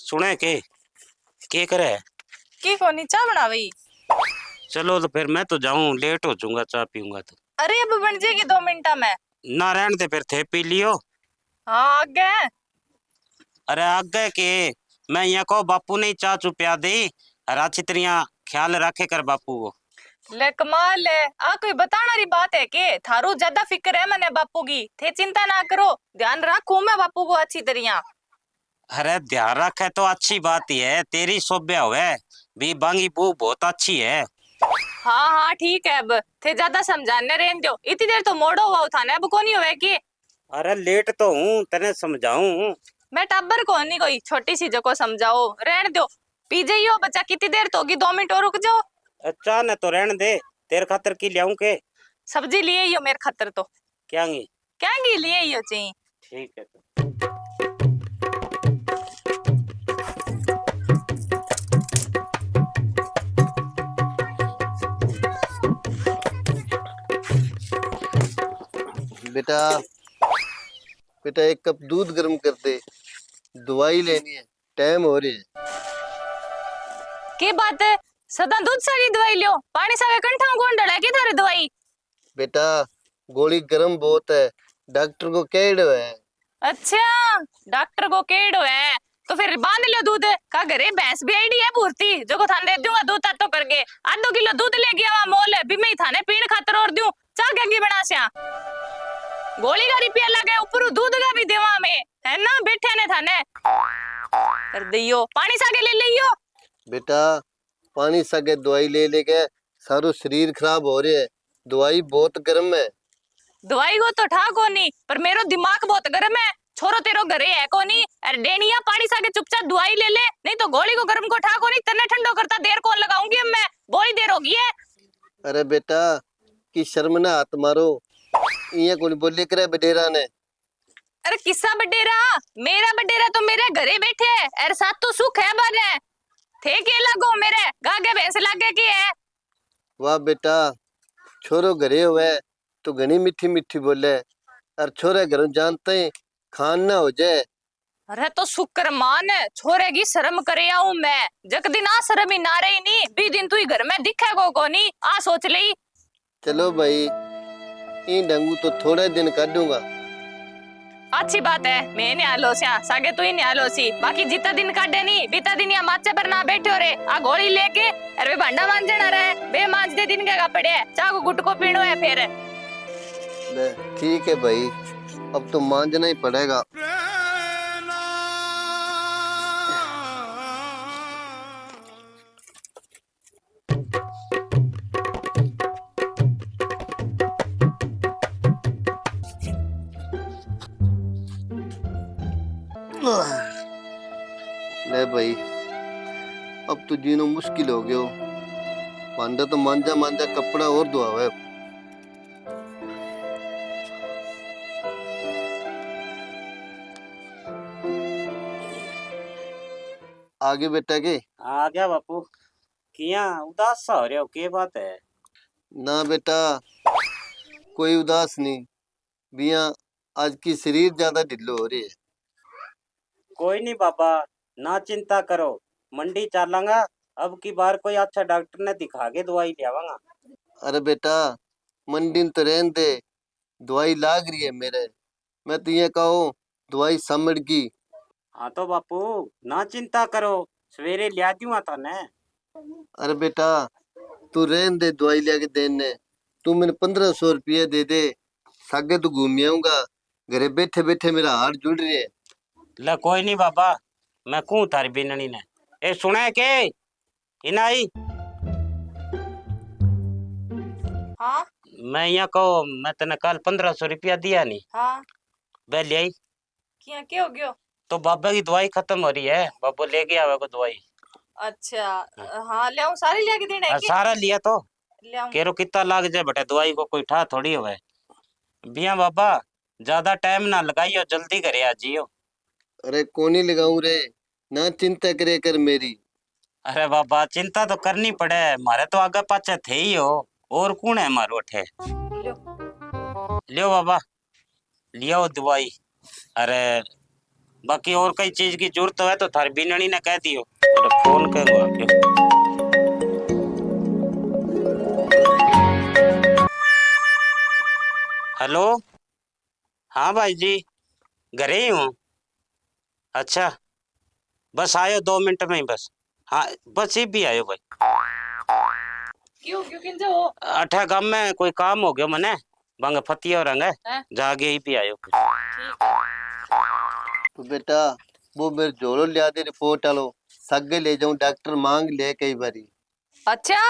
सुने के करे की कोनी चाय बनावी। चलो तो फिर मैं तो जाऊं, लेट हो जाऊंगा चाय पीऊंगा तो। अरे अब बन जाएगी 2 मिनटा में। ना रहने दे फिर, थे पी लियो। हाँ आगे। अरे आगे के मैं यहाँ को बापू ने चाय चू पिया दी और अच्छी तरह ख्याल रखे कर बापू को। ले कमाल है, आ कोई बताना री बात है के थारू ज्यादा फिक्र है मने बापू की। थे चिंता ना करो, ध्यान रखूं मैं बापू को अच्छी तरह। अरे ध्यान रखे तो अच्छी बात ही है, तेरी सोभ्य हुए भी बांगी बू बहुत अच्छी है। हाँ हाँ ठीक है, अब थे ज्यादा समझाने रहने दो। इतनी देर तो मोड़ो हुआ था ना, अब कोनी हुए की। अरे लेट तो हूँ, तने समझाऊं। मैं टब्बर को नहीं कोई छोटी सी जगह समझाओ, रहने दो। पी जाइयो बच्चा, कितनी देर तो होगी, 2 मिनट और रुक जाओ। अच्छा न तो रहने दे, तेरे खातर की लियाऊं के? सब्जी लिए ही हो मेरे खातर तो। क्या क्या लिए ही हो चाहिए। ठीक है तो। बेटा बेटा एक कप दूध गर्म कर दे, दवाई लेनी है, टाइम हो रही है। की बात है, सदा दूध सारी दवाई लियो, पानी सारे कंठा कौन डला की थारी दवाई। बेटा गोली गर्म बहुत है, डॉक्टर को कह है। अच्छा डॉक्टर को केड़ो है, तो फिर बांध लियो दूध का। घरे भैंस भी आईडी है पूर्ति जो को थाने दे दूंगा दूध तो करके। आधो किलो दूध लेके आवा मोल भी मैं थाने पीण खातर और दूं। चा गंगी बना स्या गोली का रुपया लगे, ऊपर दूध का भी देवा में है ना। बैठे ने थाने कर दियो, पानी सागे ले लियो। बेटा पानी सके दवाई ले लेके सारो शरीर खराब हो रहे है, दवाई बहुत गर्म है। दवाई को तो ठा कोनी, पर मेरो दिमाग बहुत गर्म है। छोरो तेरो घरे है कोनी, अरे डेनिया पानी साके चुपचाप दवाई ले ले, नहीं तो गोली को गर्म को ठा कोनी। तन्ने ठंडो करता देर कौन लगाऊंगी अब मैं, बोली देर होगी है। अरे बेटा की शर्म ना हाथ मारो, इया कौन बोली करे बडेरा ने। अरे किस्सा बडेरा, मेरा बडेरा तो मेरे घरे बैठे है, अरे साथ तो सुख है बारे। थे के लगो मेरे गागे भैंस लागे की है। वाह बेटा, छोरो घरे हुए तो घनी मीठी मीठी बोले, और छोरे घर जानते ही खान ना हो जाए। अरे तो शुक्र मान, छोरे की शर्म करे आऊं मैं। जक दिन आ शर्म ही ना रही नी, बी दिन तू ही घर में दिखे को नी, आ सोच ली। चलो भाई इन डंगू तो थोड़े दिन काटूंगा। अच्छी बात है, मैं नहीं आलो सिया सागे तू ही नहीं आलो सी। बाकी जितना दिन काटे नी बीता दिन या माचे पर ना बैठो रे, आ गोली लेके अरे भांडा मांजना रहे बे मांज दे दिन का पड़े चाह को गुट को पीनो है फिर। ठीक है भाई, अब तो मांझना ही पड़ेगा। ले भाई अब तो जीना मुश्किल हो गयो, भांडा तो मांझा मांझा कपड़ा और धोआवे। आगे बेटा के आ गया बापू। किया उदास सा हो रहे हो, के बात है? ना बेटा कोई उदास नहीं, बिया आज की शरीर ज्यादा ढिल्लो हो रही है। कोई नहीं बाबा, ना चिंता करो, मंडी चलांगा। अब की बार कोई अच्छा डॉक्टर ने दिखा के दवाई ले आवांगा। अरे बेटा मंडी में तो रहने दे, दवाई लाग रही है मेरे, मैं तो ये कहूँ दवाई समझ की। हाँ तो बापू ना चिंता करो, सवेरे लिया दूंगा तो ने। अरे बेटा तू रहने दे दवाई लेके देने, तू मैंने 1500 रुपये दे दे, सागे तो घूम आऊंगा। घरे बैठे बैठे मेरा हाथ जुड़ रही है। ले कोई नहीं बाबा, मैं कहूँ थारी बिननी ने। ए सुने के इनाई, हाँ मैं यहाँ कहो मैं तेने कल 1500 रुपया दिया नहीं, हाँ वह ले आई। क्या हो गयो। तो बाबा की दवाई खत्म हो रही है, बाबू ले गया वो दवाई। अच्छा हाँ ले आऊं, सारी लेके देना है क्या। सारा लिया तो ले आऊं। केरो कितना लाग जाए बटे दवाई को, कोई ठा थोड़ी होवे। बिया बाबा ज्यादा टाइम ना लगाइयो, जल्दी करे आ जियो। अरे कोनी लगाऊं रे, ना चिंता करे कर मेरी। अरे बाबा चिंता तो करनी पड़े, मारे तो आगे पाछे थे ही हो। और कौन है मारो अठे? लो। लियो बाबा, लियो दवाई। अरे बाकी और कई चीज की जरूरत है तो थारी बीननी ने कह दियो। अरे फोन करूंगा क्यों? हेलो, हाँ भाई जी, घरे ही हूँ। अच्छा, बस आयो 2 मिनट में ही बस। हाँ बस ही भी आयो भाई। क्यों क्यों किंजा हो? अठा गांव में कोई काम हो गयो मने, बंग फतियो रंग हैं? जागे ही भी आयो। ठीक है। तो बेटा वो मेरे जोड़ो लिया दे रिपोर्ट आलो, सगे ले जाऊं डॉक्टर मांग ले कई बारी। अच्छा,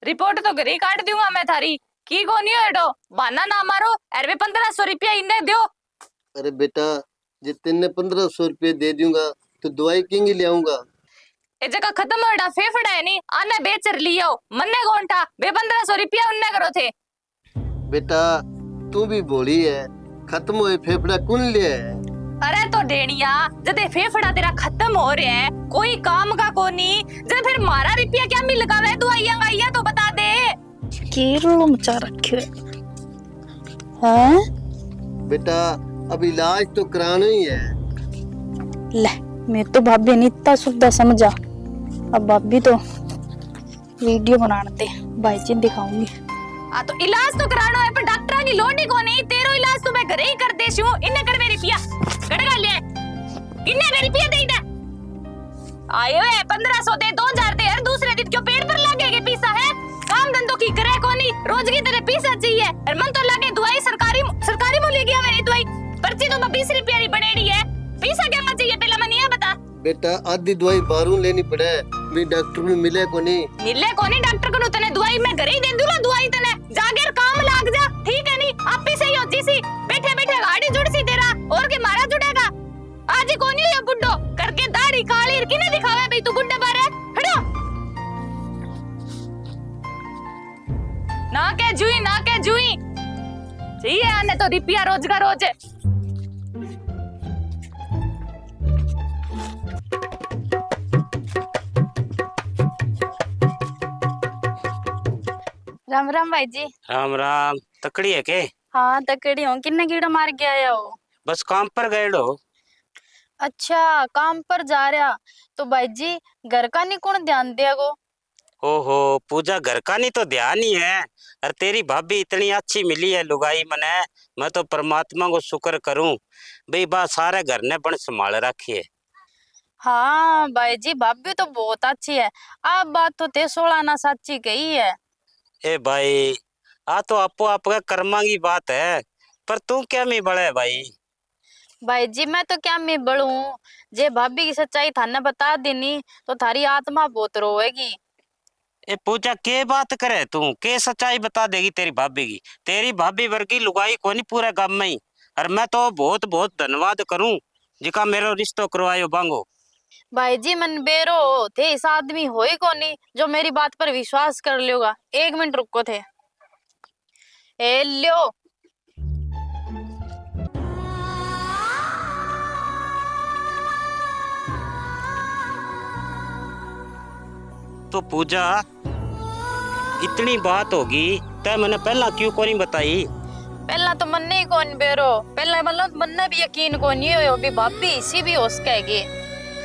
रिपोर्ट तो घर ही काट दूंगा मैं थारी। की कोनी हो एडो बहाना ना मारो। अरे 1500 रुपया इन्हें दो। अरे बेटा जे तेने 1500 रुपये दे दूंगा तो दवाई किंग ले आऊंगा। ए जगह खत्म हो एडा फेफड़ा है नी आने बेचर लियो मन्ने कौन था बे 1500 रुपया उन्ने करो थे। बेटा तू भी बोली है, खत्म हुए फेफड़ा कौन ले है? अरे तो डेनिया जदे फेफड़ा तेरा खत्म हो रहा है कोई काम का कोनी जब फिर मारा रुपया क्या मिल लगावे दवाइयां गाइयां तो बता दे। कीरो मचा रखे हैं। बेटा अब इलाज तो कराना ही है। ले मैं तो भाभी ने इतना सुविधा समझा, अब भाभी तो वीडियो बनाने दे भाई जी दिखाऊंगी। आ तो इलाज तो कराना है पर डॉक्टर की लोड ही कोनी। तेरो इलाज तो मैं घरे ही कर देसी हूं। इन्ने कर मेरी रुपया कड़गा ले किन्ने कर रुपया दे दे। आयो है 1500 दे 2000 दे हर दूसरे दिन क्यों पेट पर लागेगे पैसा है। काम धंधो की करे कोनी रोज की तेरे पैसा चाहिए और मन तो लागे दवाई सरकारी सरकारी में ले गया मेरी दवाई पर्ची तो 20 रुपया री बनेड़ी है। पैसा क्या चाहिए पहला मन ये बता। बेटा आधी दवाई बाहरों लेनी पड़े, भी डॉक्टर में मिले को नहीं। मिले कोनी डॉक्टर को तने दवाई मैं घरे ही दे दूंगा दवाई तने जागे काम लाग जा ठीक है नी आप ही सही हो जीसी बैठे बैठे गाड़ी जुड़ सी तेरा और के मारा जुड़ेगा। आज ही कोनी हो बुड्ढो करके दाढ़ी काली किने दिखावे भाई तू बुड्ढे बारे हटो ना के जुई चाहिए आने तो रुपया रोज का रोज है। राम राम भाई जी। राम राम, तकड़ी है के? हाँ तकड़ी हूँ। किन्ने कीड़ा मार के आया हो? बस काम पर गए हो? अच्छा काम पर जा रहा तो भाई जी घर का नहीं कौन ध्यान देगो? ओहो पूजा, घर का नहीं तो ध्यान ही है। और तेरी भाभी इतनी अच्छी मिली है लुगाई मने, मैं तो परमात्मा को शुक्र करूं भाई बा सारे घर ने बन संभाल रखी है। हाँ भाई जी भाभी तो बहुत अच्छी है। आप बात तो ते 16 ना सच्ची कही है। ए भाई आ तो आपो आपका कर्मा की बात है, पर तू क्या मी बड़ा है भाई? भाई जी मैं तो क्या मैं बड़ूं, जे भाभी की सच्चाई थाने बता देनी तो थारी आत्मा बहुत रोएगी। ए पूजा के बात करे तू, के सच्चाई बता देगी तेरी भाभी की? तेरी भाभी वर्गी लुगाई कोनी पूरे गांव में ही। और मैं तो बहुत बहुत धन्यवाद करूं जिका मेरो रिश्तो करवायो बांगो। भाई जी मन बेरो थे इस आदमी होई कोनी जो मेरी बात पर विश्वास कर लेगा। 1 मिनट रुको थे। ए लो तो पूजा इतनी बात होगी तै मैंने पहला क्यों कोनी बताई? पहला तो मन ही कौन बेरो, पहला मतलब मन ने भी यकीन कोनी हो भी भाभी इसी भी होश कहेगी।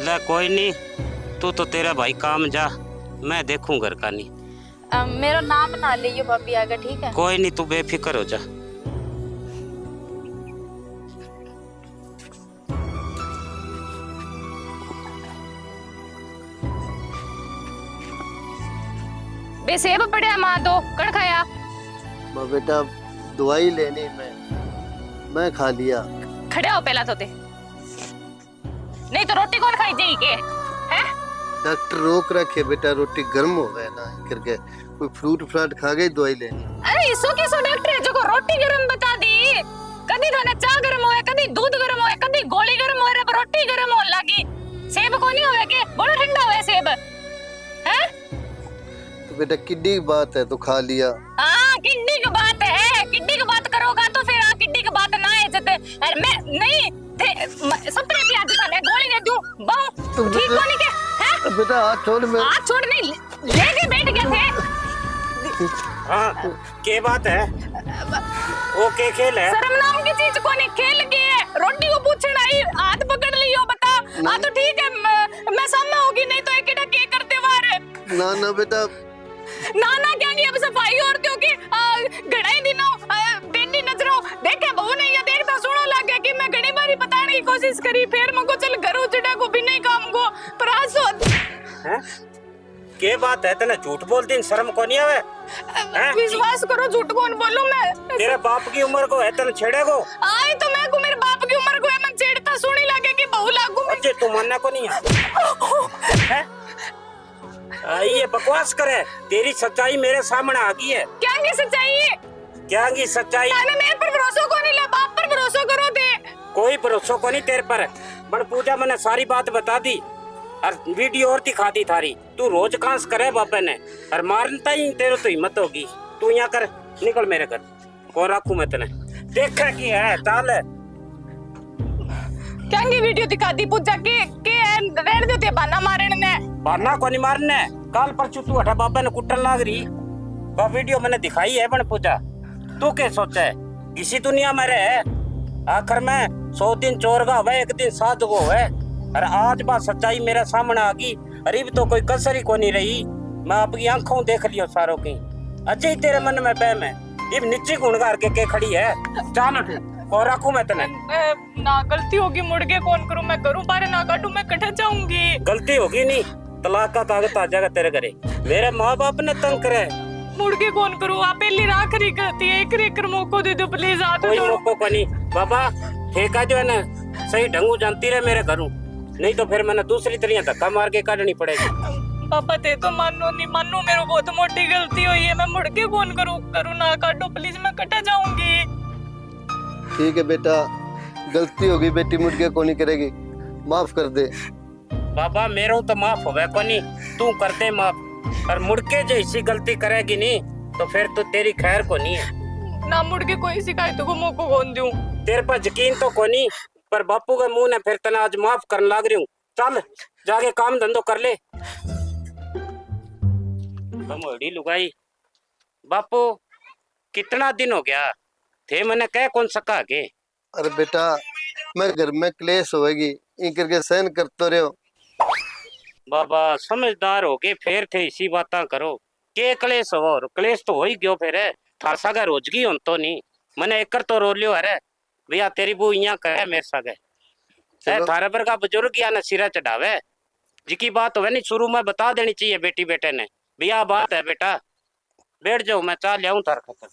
ले कोई नहीं, तू तो तेरा भाई काम जा, मैं देखूं घर का नहीं। मेरा नाम ना लियो भाभी आगे ठीक है? कोई नहीं, तू बेफिक्र हो जा। बे सेब पड़या मां दो कड़ खाया। बेटा दवाई लेनी मैं खा लिया। खड़े हो पहला तो दे नहीं तो रोटी कौन खाई जाई के हैं? डॉक्टर रोक रखे बेटा, रोटी गर्म हो गए ना करके, कोई फ्रूट फ्राट खा गई दवाई लेनी। अरे इसो किसो डॉक्टर है जो को रोटी गरम बता दी। कदी थाने चाय गरम होए, कदी दूध गरम होए, कदी गोली गरम होए रे रोटी गरम होने लगी। सेब को नहीं होवे के बड़ा ठंडा होए सेब हैं? तो बेटा किड्डी की बात है तो खा लिया। हां किड्डी की बात है, किड्डी की बात करोगा तो फिर आ किड्डी की बात ना है जते। अरे मैं नहीं सपने पे आज थाने गोली दे दूं बहु ठीक होने के हैं? बेटा हाथ छोड़, मैं हाथ छोड़ नहीं लेके बैठ गए थे। हाँ के बात है वो के खेल है शर्म नाम की चीज को नहीं, खेल के है। रोटी को पूछना आई, हाथ पकड़ लियो, बता। हाँ तो ठीक है, मैं सामने होगी, नहीं तो एक के करते वार। ना ना बेटा, ना ना क्या नहीं, अब सफाई औरतों की घड़ाई दिनों पेंडी नजरों देखे बहू ने ये देखता सुनो लगे कि मैं घड़ी बारी बताने की कोशिश करी, फिर मको चल घरों चढ़ा को भी नहीं काम को प्रास हैं? के बात है तने झूठ बोलती है, शर्म को नहीं आवे हैं? विश्वास करो, झूठ कौन बोलूं मैं। तेरे बाप की उम्र को है तने छेड़े को आई तो मैं को मेरे बाप की उम्र को है, मैं छेड़ता सुनी लगे कि बहू लागू मैं। अच्छे तू मानना को नहीं है ये बकवास करे, तेरी सच्चाई मेरे सामने आ गई है। क्या की सच्चाई है? क्या की सच्चाई? मैंने मेरे पर भरोसा को नहीं, ला बाप पर भरोसा करो दे। कोई भरोसा को नहीं तेरे पर। बड़ पूजा मैंने सारी बात बता दी और वीडियो और दिखा दी थारी। तू रोज कांस करे बापे ने और मारता ही तेरे तो हिम्मत होगी। तू यहाँ कर, निकल मेरे घर, कौन रखू मैं तने देखा की है चाल। क्या की वीडियो दिखा दी पूजा के रहने देते बहाना मारने ने। बाना को नहीं मारने, काल परसों तू हटा बाबा ने कुट्टन लाग रही, वो वीडियो मैंने दिखाई है। बन पूजा तू क्या सोचा है किसी दुनिया में रहे? आखिर में 100 दिन चोर का हुआ, एक दिन साध को है और आज बात सच्चाई मेरे सामने आ गई। अरे तो कोई कसर ही को नहीं रही, मैं आपकी आंखों देख लियो सारों की। अच्छे ही तेरे मन में बहम है, इब नीचे गुणगार के खड़ी है। चाल और रखू मैं तने। ना गलती होगी, मुड़ के कौन करूं, मैं करूं पारे ना काटू, मैं कट जाऊंगी। गलती होगी नहीं, तलाक का कागज आ जाएगा तेरे घरे। मेरे माँ बाप ने तंग करे, मुड़ के कौन करूं, आप पहली आखिरी गलती है, एक मौका दे दो प्लीज। हाथ कोई जोड़ो। मौका को नहीं बाबा, ठेका जो है ना सही ढंगू जानती रहे मेरे घरों, नहीं तो फिर मैंने दूसरी तरह धक्का मार के काटनी पड़ेगी। पापा ते तो मानो नहीं मानो, मेरे बहुत मोटी गलती हुई है, मैं मुड़ के कौन करूं ना काटो प्लीज, मैं कटा जाऊंगी। ठीक है बेटा, गलती होगी बेटी, मुड़ के को नहीं करेगी, माफ कर दे। बाबा मेरे तो माफ हो गए को नहीं, तू कर दे माफ। और मुड़ के जो इसी गलती करेगी नहीं तो फिर तो तेरी खैर को नहीं है। ना मुड़ के कोई शिकायत को मौका कौन दूं। तेरे पर यकीन तो को नहीं, पर बापू के मुंह ने फिर तना आज माफ करने लाग रही हूँ। चल जाके काम धंधो कर ले। कमोड़ी लुगाई, बापू कितना दिन हो गया थे मैंने कह कौन सका के। अरे बेटा, मैं घर में क्लेश होएगी इन करके सहन करते रहो। बाबा समझदार हो गए फिर थे इसी बातें करो के क्लेश हो, और क्लेश तो हो ही गयो फिर थार सागा रोजगी होन तो नहीं मैंने एकर तो रो लियो। अरे भैया तेरी बू इया करे मेरे सागे थारे पर का बुजुर्ग या न सिरा चढ़ावे, जिकी बात हो नहीं शुरू में बता देनी चाहिए बेटी बेटे ने। भैया बात है बेटा, बैठ जाओ मैं चाह लियाऊं थार खतर।